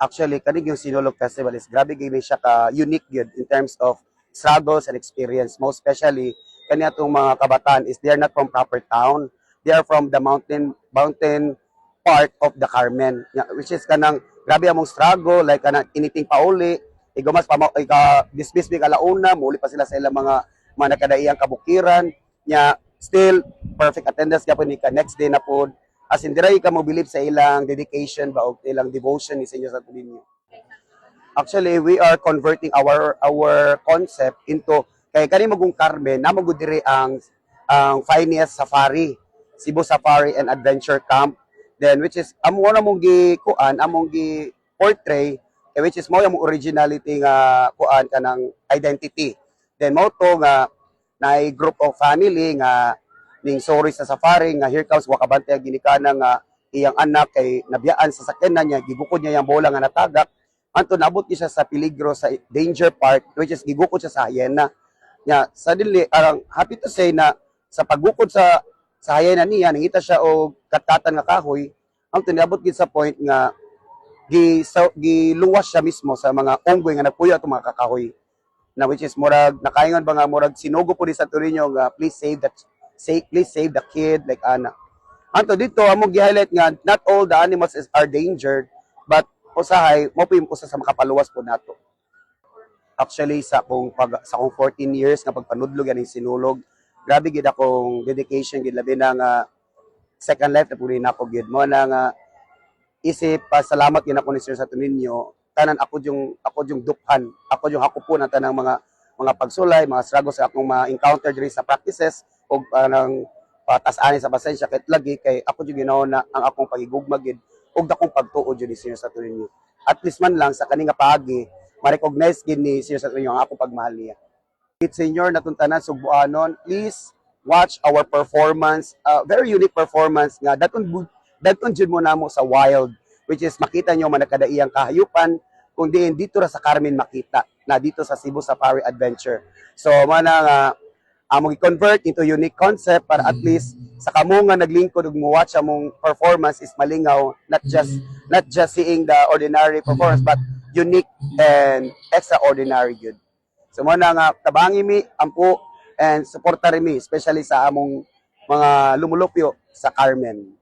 Actually, kanig yung Sinulog Festival is grabe gyud siya ka unique gyud in terms of struggles and experience. Most especially kani atong mga kabataan is they are not from proper town. They are from the mountain part of the Carmen, which is kanang grabe among struggle like kanang initing pauli, igumas pa dismiss mi kalauna, muli pa sila sa ilang mga nakadaiyang kabukiran nya still perfect attendance gyapon ni ka next day na pod. As in, diray ka mo believe sa ilang dedication ba o ilang devotion ni sa inyo sa tulinyo. Actually, we are converting our concept into kay kani magong Carmen na magud dire ang finest safari, Cebu Safari and Adventure Camp. Then which is amo na mong gi kuan, among gi portray which is mo yung originality nga kuan kanang identity. Then mo to nga na group of family nga ning sorry sa safari nga here comes wakabante ang ginikana nga iyang anak kay nabiyaan sa sakyanan niya gibukod niya yung bola nga natagak anto naabot siya sa peligro sa danger part which is gibukod siya sa hyena nya suddenly arang happy to say na sa pagbukod sa hyena niya nangita siya og katatan nga kahoy ang niabot gid sa point nga giluwas siya mismo sa mga unggoy nga nagpuyo atong mga kakahoy na which is murag nakaingon ba nga murag sinugo po ni sa Torino nga please save the kid like ana. Anto dito among gi-highlight nga not all the animals are endangered but usahay mo po usa sa makapaluwas po nato. Actually sa akong 14 years nga pagpanudlog ani Sinulog, grabe gid akong dedication gid labi na nga second life na po rin ako gid mo na nga isip pasalamat gid ako ni Sir sa tuninyo tanan ako yung dukhan, ako yung hakupon ang tanang mga pagsulay, mga struggles sa akong ma-encounter diri sa practices o nang patas-ani sa pasensya kahit lagi kay ako yung ginawa na ang akong pagigugma gid ug dakong pagtuod jud ni Sir sa tuninyo. At least man lang sa kaninga paagi ma-recognize gid ni Sir sa tuninyo ang akong pagmahal niya. It's senior natong tanan Subuanon, please watch our performance, very unique performance nga daton jud mo namo sa wild which is makita nyo manakadaiyang kahayupan kung diin dito ra sa Carmen makita na dito sa Cebu Safari Adventure. So mana nga among i-convert into unique concept para at least sa kamo nga naglingkod ug mo-watch among performance is malingaw, not just seeing the ordinary performance but unique and extraordinary good. So mo na nga tabangi mi ampo and suportari mi especially sa among mga lumulupyo sa Carmen.